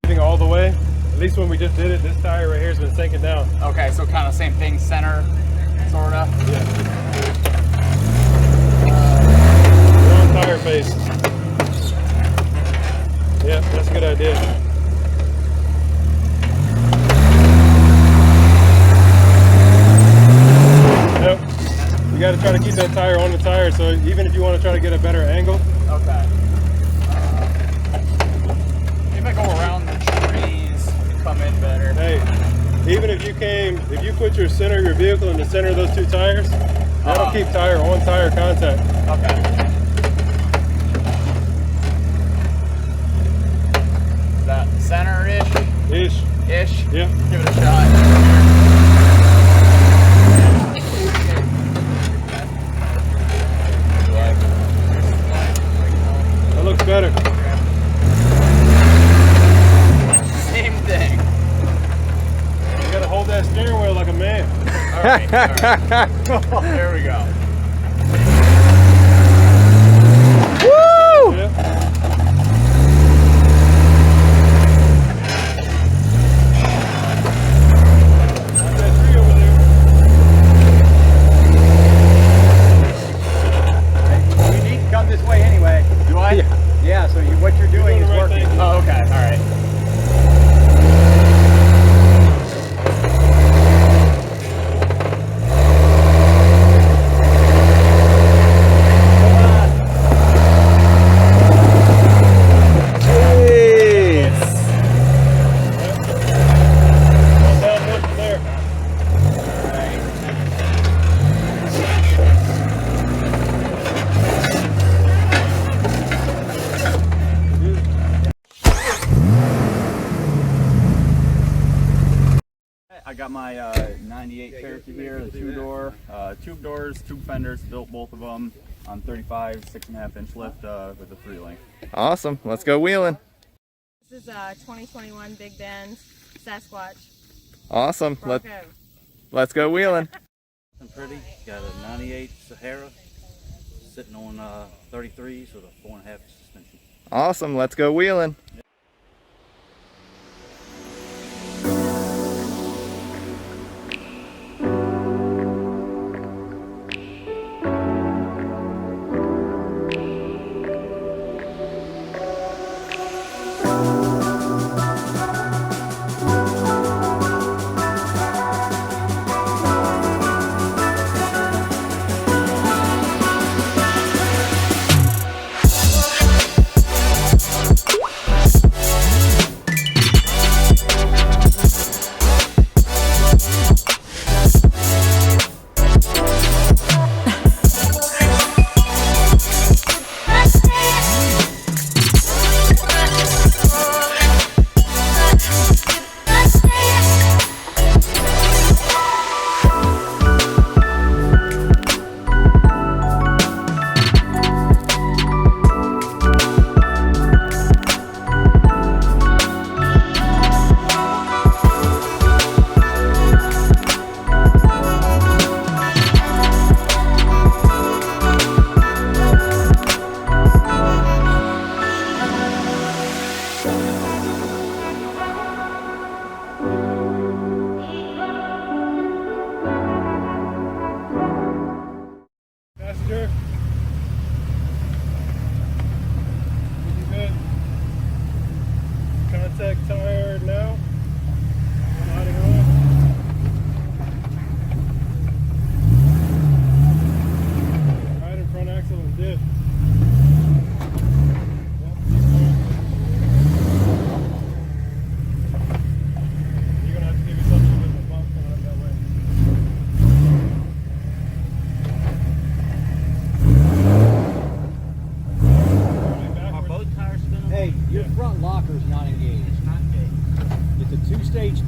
All the way. At least when we just did it, this tire right here has been sinking down. Okay, so kind of same thing, center, sorta. Yeah. Wrong tire face. Yeah, that's a good idea. Yep. You got to try to keep that tire on the tire, so even if you want to try to get a better angle. Okay. Maybe I go around the trees and come in better. Hey, even if you put your center of your vehicle in the center of those two tires, that'll keep tire on tire contact. Okay. Is that center-ish? Ish. Ish? Yeah. Give it a shot. That looks better. Same thing. You gotta hold that steering wheel like a man. All right. There we go. Woo! Yeah. That tree over there. You need to come this way anyway. Do I? Yeah, so what you're doing is the right working. thing. Oh, okay. All right. Downhill from there. I got my 98 Cherokee here, the two-door, tube doors, tube fenders, built both of them on 35, 6.5-inch lift with a 3-link. Awesome. Let's go wheeling. This is a 2021 Big Bend Sasquatch Awesome. Bronco. Let's go wheeling. Pretty. Got a 98 Sahara sitting on 33s with a 4.5 suspension. Awesome. Let's go wheeling. Passenger. Looking good. Contact tire now. Sliding on. Right in front axle and diff. You're gonna have to give yourself a little bit of a bump coming up that way. Are both tires spinning? Hey, your front locker is not engaged. It's not engaged. It's a two-stage.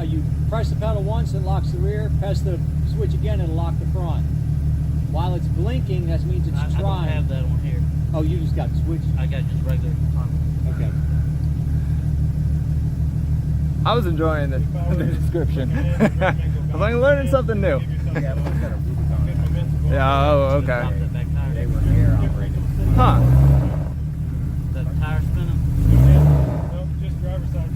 You press the pedal once, it locks the rear. Press the switch again, it'll lock the front. While it's blinking, that means it's I don't trying. have that on here. Oh, you just got switched. I got just regular throttle. Okay. I was enjoying the description. I'm like learning something new. Yeah, but it's got a Rubicon. Yeah, oh, okay. Drop that back tire. They were air operated. Huh. Is that tire spinning? No, just driver's side.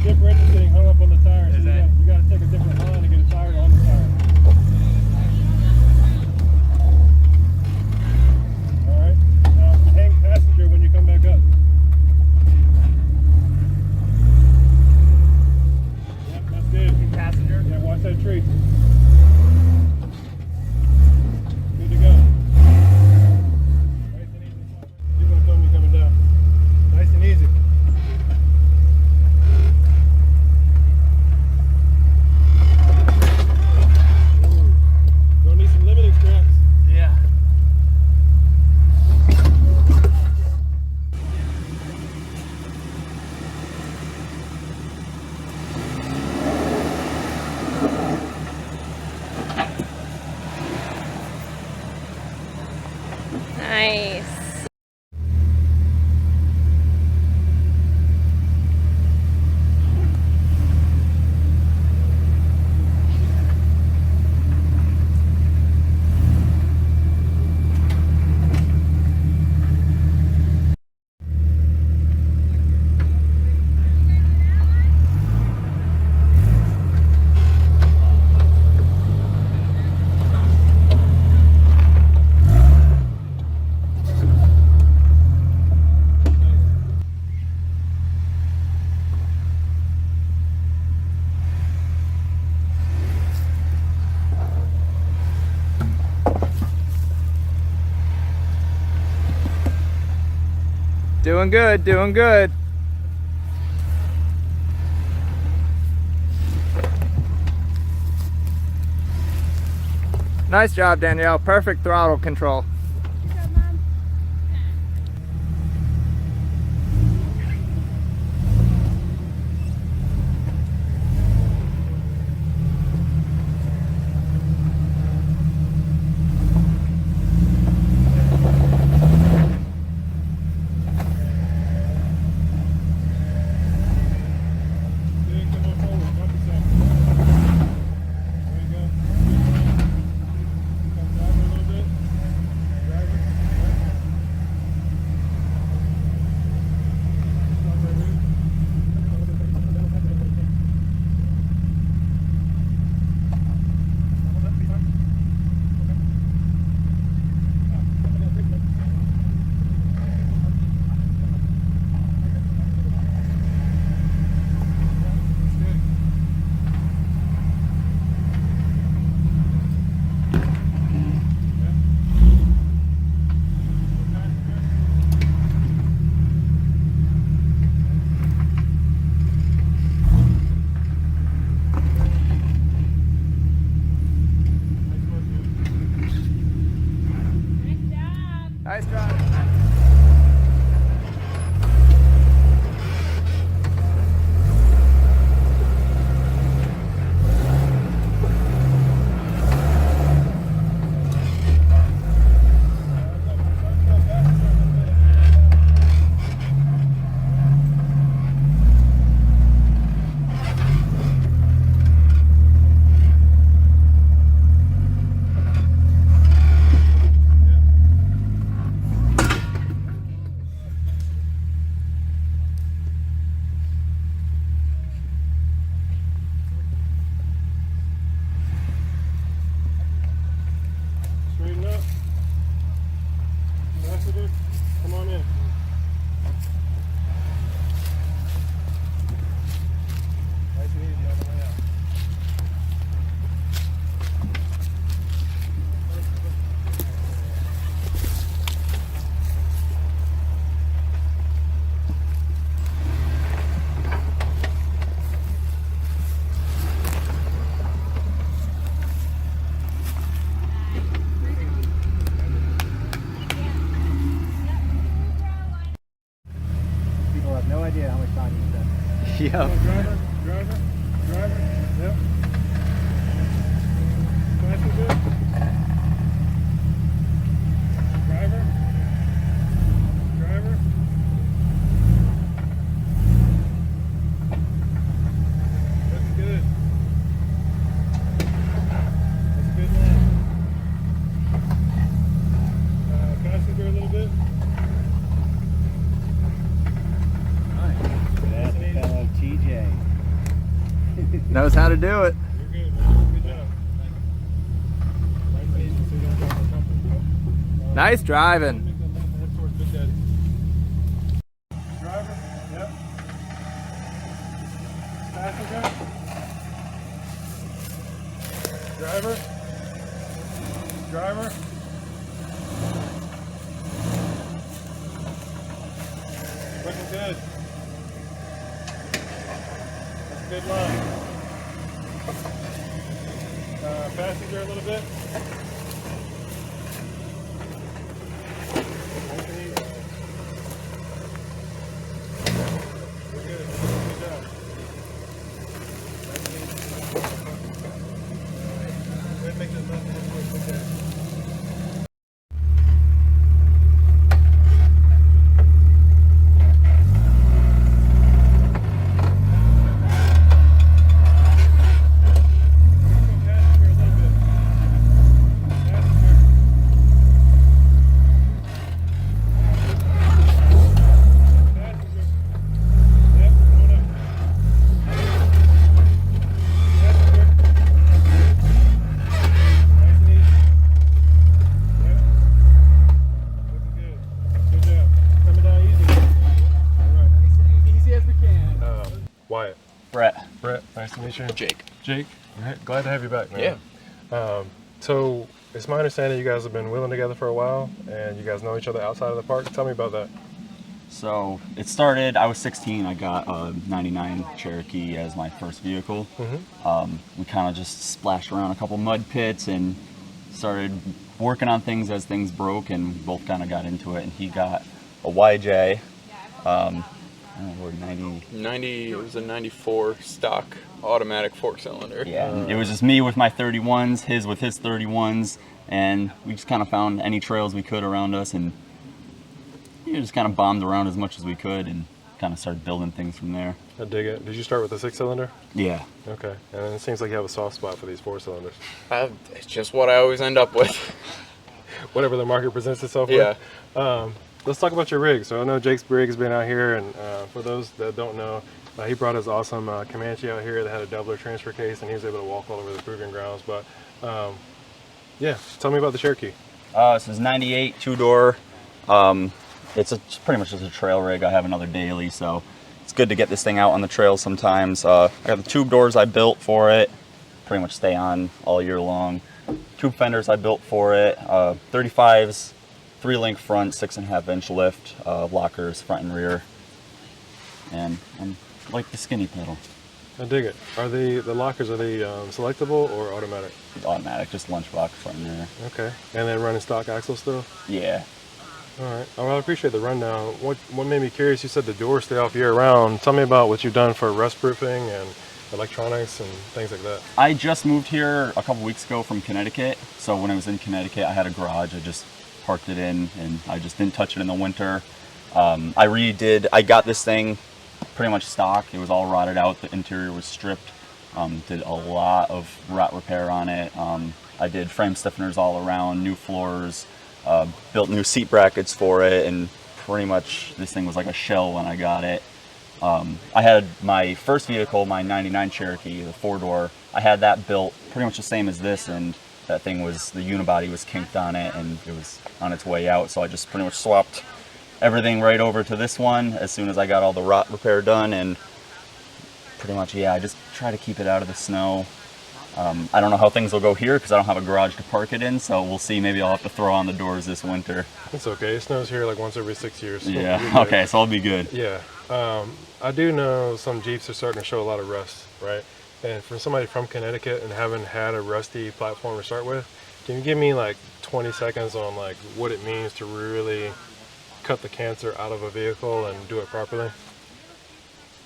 differential getting hung up on the tire. So you got to take a different line to get a tire on the tire. All right. Now hang passenger when you come back up. Yep, that's good. Passenger. Yeah, watch that tree. Good to go. Nice and easy. You're gonna tell me coming down. Nice and easy. Gonna need some limiting straps. Yeah. Nice. Doing good, doing good. Nice job, Danielle. Perfect throttle control. Good, come on forward. Bump yourself. There you go. Come drive a little bit. Driver. Stop right here. Nice job. Straighten up. Passenger, come on in. Nice and easy on the way out. People have no idea how much time you spent. Yep. Come on, driver, driver, driver. Yep. Passenger. Driver. Driver. Looking good. That's a good line. Passenger a little bit. Nice. Nice and easy. TJ. Knows how to do it. You're good, man. Good job. Nice and easy so you don't get uncomfortable. Nice driving. Make that left head towards Big Daddy. Driver, yep. Passenger. Driver. Driver. Looking good. That's a good line. Passenger a little bit. Nice and easy. We're good. Good job. Nice and easy. Go ahead and make that left hand towards Big Daddy. Wyatt. Brett. Brett, nice to meet you. Jake. Jake, glad to have you back, man. Yeah. So it's my understanding you guys have been wheeling together for a while, and you guys know each other outside of the park. Tell me about that. So it started, I was 16, I got a 99 Cherokee as my first vehicle. We kind of just splashed around a couple mud pits and started working on things as things broke, and we both kind of got into it. And he got a YJ, I don't know, what, 90, it was a 94 stock automatic 4-cylinder. Yeah, it was just me with my 31s, his with his 31s, and we just kind of found any trails we could around us, and just kind of bombed around as much as we could and kind of started building things from there. I dig it. Did you start with a 6-cylinder? Yeah. Okay. And it seems like you have a soft spot for these 4-cylinders. It's just what I always end up with. Whatever the market presents itself Yeah. with. Let's talk about your rig. So I know Jake's rig has been out here, and for those that don't know, he brought his awesome Comanche out here that had a doubler transfer case, and he was able to walk all over the proving grounds. But yeah, tell me about the Cherokee. This is 98 2-door. It's pretty much just a trail rig. I have another daily, so it's good to get this thing out on the trail sometimes. I got the tube doors I built for it, pretty much stay on all year long. Tube fenders I built for it, 35s, 3-link front, 6.5-inch lift, lockers front and rear, and like the skinny pedal. I dig it. Are the lockers, are they selectable or automatic? Automatic, just lunchbox front and rear. Okay. And then running stock axle still? Yeah. All right. Well, I appreciate the rundown. What made me curious, you said the doors stay off year round. Tell me about what you've done for rust proofing and electronics and things like that. I just moved here a couple weeks ago from Connecticut. So when I was in Connecticut, I had a garage. I just parked it in and I just didn't touch it in the winter. I got this thing pretty much stock. It was all rotted out. The interior was stripped. Did a lot of rot repair on it. I did frame stiffeners all around, new floors, built new seat brackets for it, and pretty much this thing was like a shell when I got it. I had my first vehicle, my 99 Cherokee, the 4-door. I had that built pretty much the same as this, and that thing was, the unibody was kinked on it and it was on its way out, so I just pretty much swapped everything right over to this one as soon as I got all the rot repair done, and pretty much, yeah, I just try to keep it out of the snow. I don't know how things will go here because I don't have a garage to park it in, so we'll see. Maybe I'll have to throw on the doors this winter. It's okay. It snows here like once every 6 years. So yeah, okay, so I'll be good. Yeah. I do know some Jeeps are starting to show a lot of rust, right? And for somebody from Connecticut and haven't had a rusty platform to start with, can you give me like 20 seconds on like what it means to really cut the cancer out of a vehicle and do it properly?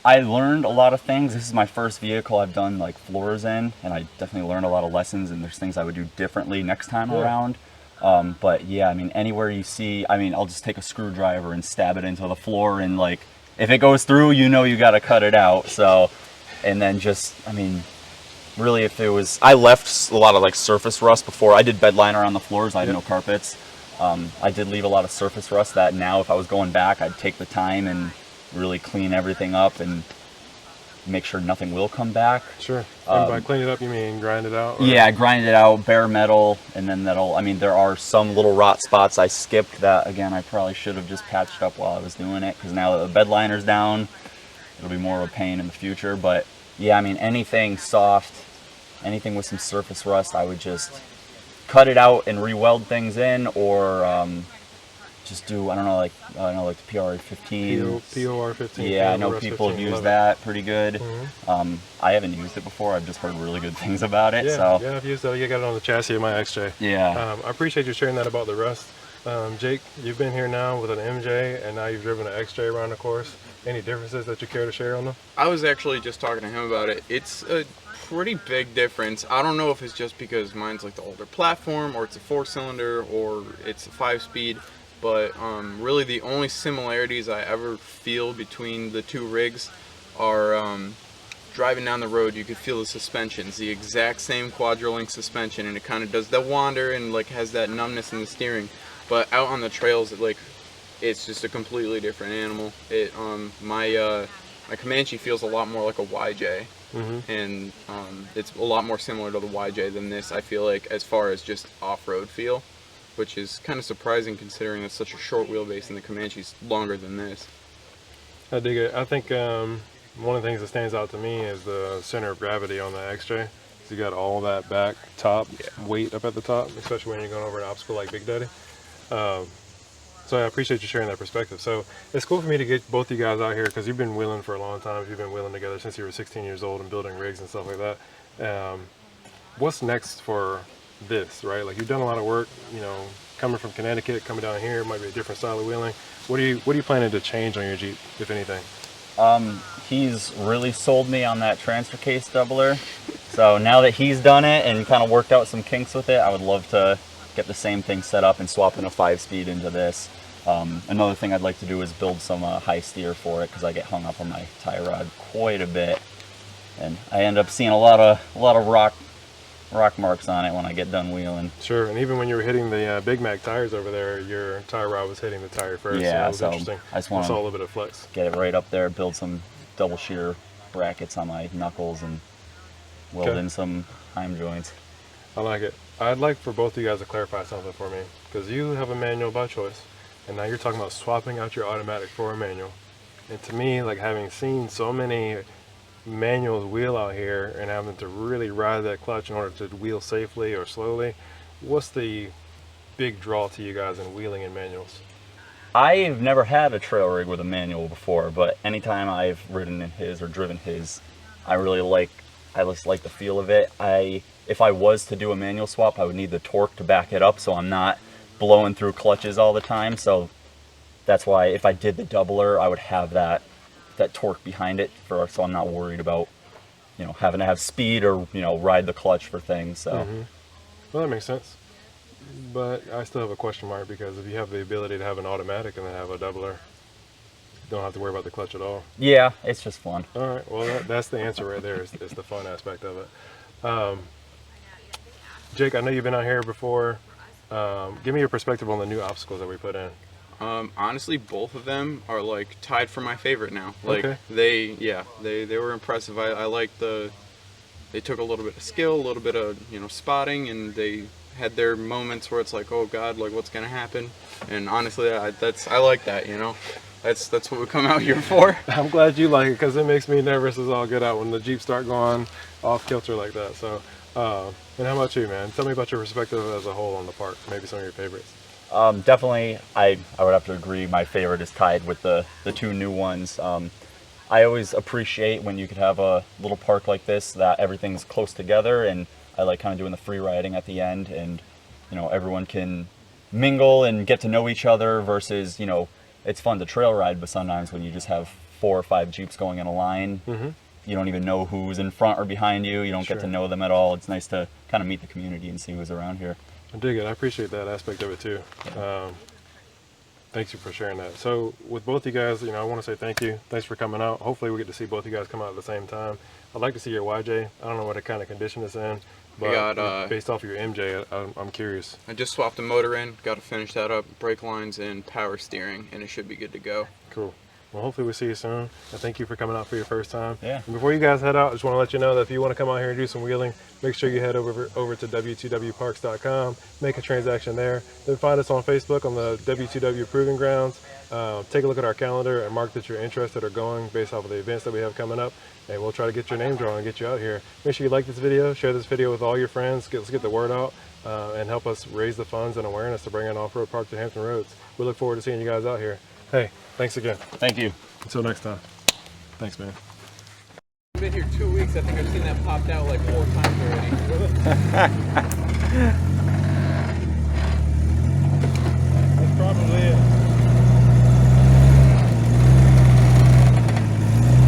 I learned a lot of things. This is my first vehicle I've done like floors in, and I definitely learned a lot of lessons, and there's things I would do differently next time around. But yeah, I mean, anywhere you see, I mean, I'll just take a screwdriver and stab it into the floor, and like, if it goes through, you know you got to cut it out. So, and then just, I mean, really if it was, I left a lot of like surface rust before. I did bed liner on the floors, I had no carpets. I did leave a lot of surface rust that now if I was going back, I'd take the time and really clean everything up and make sure nothing will come back. Sure. And by clean it up, you mean grind it out? Or? Yeah, grind it out, bare metal, and then I mean, there are some little rot spots I skipped that, again, I probably should have just patched up while I was doing it, because now that the bed liner's down, it'll be more of a pain in the future. But yeah, I mean, anything soft, anything with some surface rust, I would just cut it out and re-weld things in, or just do, I don't know, like the PRA-15. POR-15. Yeah, I know people have used that pretty good. I haven't used it before. I've just heard really good things about it. Yeah, So yeah, I've used that. You got it on the chassis of my XJ. yeah. I appreciate you sharing that about the rust. Jake, you've been here now with an MJ, and now you've driven an XJ around the course. Any differences that you care to share on them? I was actually just talking to him about it. It's a pretty big difference. I don't know if it's just because mine's like the older platform, or it's a 4-cylinder, or it's a 5-speed. But really the only similarities I ever feel between the two rigs are driving down the road, you could feel the suspensions, the exact same quadrillink suspension, and it kind of does that wander and like has that numbness in the steering. But out on the trails, it's just a completely different animal. My Comanche feels a lot more like a YJ, and it's a lot more similar to the YJ than this, I feel like, as far as just off-road feel, which is kind of surprising considering it's such a short wheelbase and the Comanche's longer than this. I dig it. I think one of the things that stands out to me is the center of gravity on the XJ. So you got all that back top weight up at the top, especially when you're going over an obstacle like Big Daddy. So I appreciate you sharing that perspective. So it's cool for me to get both you guys out here, because you've been wheeling for a long time. You've been wheeling together since you were 16 years old and building rigs and stuff like that. What's next for this, right? Like, you've done a lot of work, you know, coming from Connecticut, coming down here, it might be a different style of wheeling. What are you planning to change on your Jeep, if anything? He's really sold me on that transfer case doubler. So now that he's done it and kind of worked out some kinks with it, I would love to get the same thing set up and swap in a 5-speed into this. Another thing I'd like to do is build some high steer for it, because I get hung up on my tie rod quite a bit, and I end up seeing a lot of rock marks on it when I get done wheeling. Sure, and even when you were hitting the Big Mac tires over there, your tie rod was hitting the tire first. Yeah, so it was interesting. I just want to a little bit of flex. Get it right up there, build some double shear brackets on my knuckles, and weld in some heim joints. I like it. I'd like for both of you guys to clarify something for me, because you have a manual by choice, and now you're talking about swapping out your automatic for a manual. And to me, like, having seen so many manuals wheel out here and having to really ride that clutch in order to wheel safely or slowly, what's the big draw to you guys in wheeling in manuals? I've never had a trail rig with a manual before, but anytime I've ridden in his or driven his, I just like the feel of it. If I was to do a manual swap, I would need the torque to back it up, so I'm not blowing through clutches all the time. So that's why if I did the doubler, I would have that torque behind it, so I'm not worried about, you know, having to have speed or, you know, ride the clutch for things. So Well, that makes sense, but I still have a question mark, because if you have the ability to have an automatic and then have a doubler, you don't have to worry about the clutch at all. Yeah, it's just fun. All right, well, that's the answer right there, is the fun aspect of it. Jake, I know you've been out here before. Give me your perspective on the new obstacles that we put in. Honestly, both of them are like tied for my favorite now. Like, Okay. they were impressive. I like they took a little bit of skill, a little bit of, you know, spotting, and they had their moments where it's like, oh God, like, what's gonna happen? And honestly, I like that, you know. That's what we come out here for. I'm glad you like it, because it makes me nervous as all get out when the Jeeps start going off kilter like that. So, and how about you, man? Tell me about your perspective as a whole on the park. Maybe some of your favorites. Definitely, I would have to agree. My favorite is tied with the two new ones. I always appreciate when you could have a little park like this that everything's close together, and I like kind of doing the free riding at the end, and, you know, everyone can mingle and get to know each other versus, you know, it's fun to trail ride, but sometimes when you just have 4 or 5 Jeeps going in a line, you don't even know who's in front or behind you. You don't get to know them at all. It's nice to kind of meet the community and see who's around here. I dig it. I appreciate that aspect of it too. Thanks you for sharing that. So with both you guys, you know, I want to say thank you. Thanks for coming out. Hopefully we get to see both you guys come out at the same time. I'd like to see your YJ. I don't know what kind of condition it's in, but based off of your MJ, I'm curious. I just swapped the motor in, got to finish that up, brake lines and power steering, and it should be good to go. Cool. Well, hopefully we see you soon. And thank you for coming out for your first time. Yeah. And before you guys head out, I just want to let you know that if you want to come out here and do some wheeling, make sure you head over to W2WParks.com, make a transaction there. Then find us on Facebook on the W2W Proving Grounds. Take a look at our calendar and mark that you're interested or going based off of the events that we have coming up. And we'll try to get your name drawn and get you out here. Make sure you like this video, share this video with all your friends. Let's get the word out and help us raise the funds and awareness to bring an off-road park to Hampton Roads. We look forward to seeing you guys out here. Hey, thanks again. Thank you. Until next time. Thanks, man. I've been here 2 weeks. I think I've seen that popped out like 4 times already. That's probably it.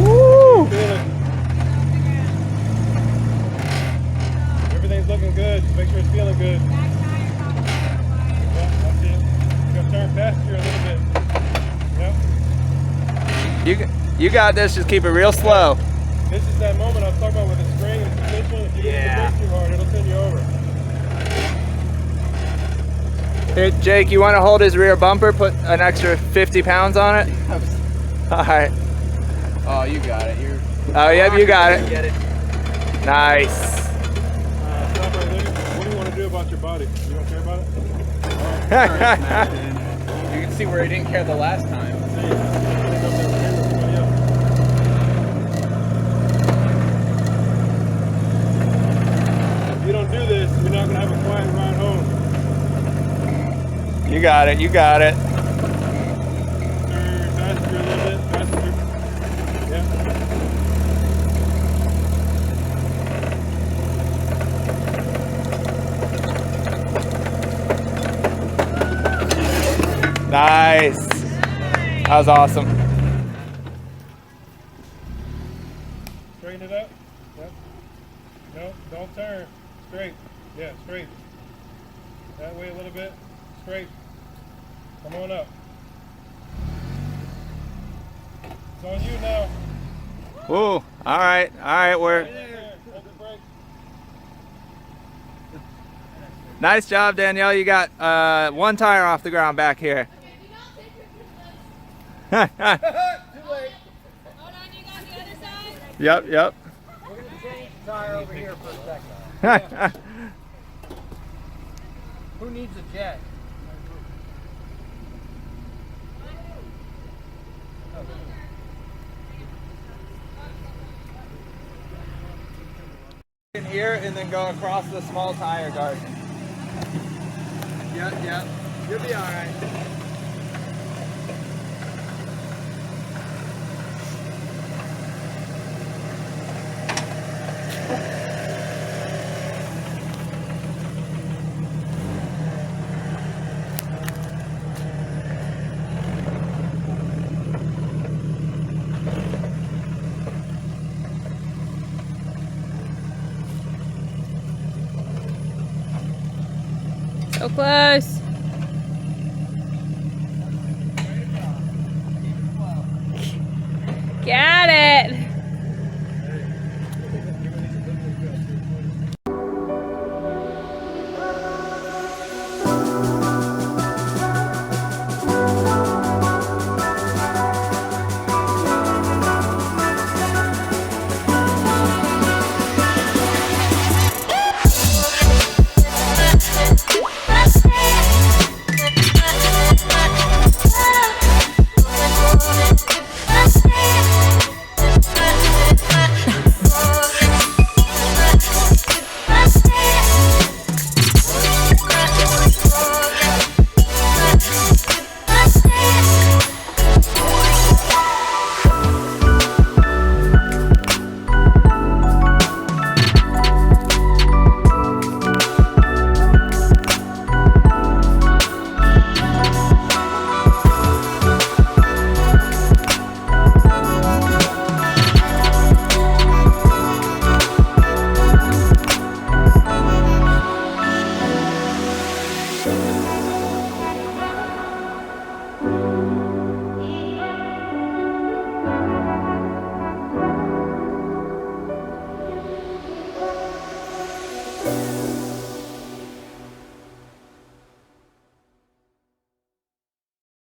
Woo! Feel it. Everything's looking good. Just make sure it's feeling good. Yeah, that's it. You gotta turn faster a little bit. Yep. You got this. Just keep it real slow. This is that moment I was talking about with the spring and suspension. If you hit the brakes too hard, it'll send you over. Here, Jake, you want to hold his rear bumper? Put an extra 50 pounds on it. All right. Oh, you got it. Oh, yep, you got it. Get it. Nice. Stop right there. What do you want to do about your body? You don't care about it? You can see where he didn't care the last time. If you don't do this, you're not going to have a quiet ride home. You got it. You got it. Faster a little bit. Faster. Yeah. Nice. That was awesome. Straighten it up. Yep. No, don't turn. Straight. Yeah, straight. That way a little bit. Straight. Come on up. It's on you now. Ooh. All right. We're There. Hold the brake. nice job, Danielle. You got one tire off the ground back here. Hold on, you got the other side? Yep. We're going to change the tire over here for a second. Who needs a jet? In here and then go across the small tire guard. Yep. You'll be all right. So close.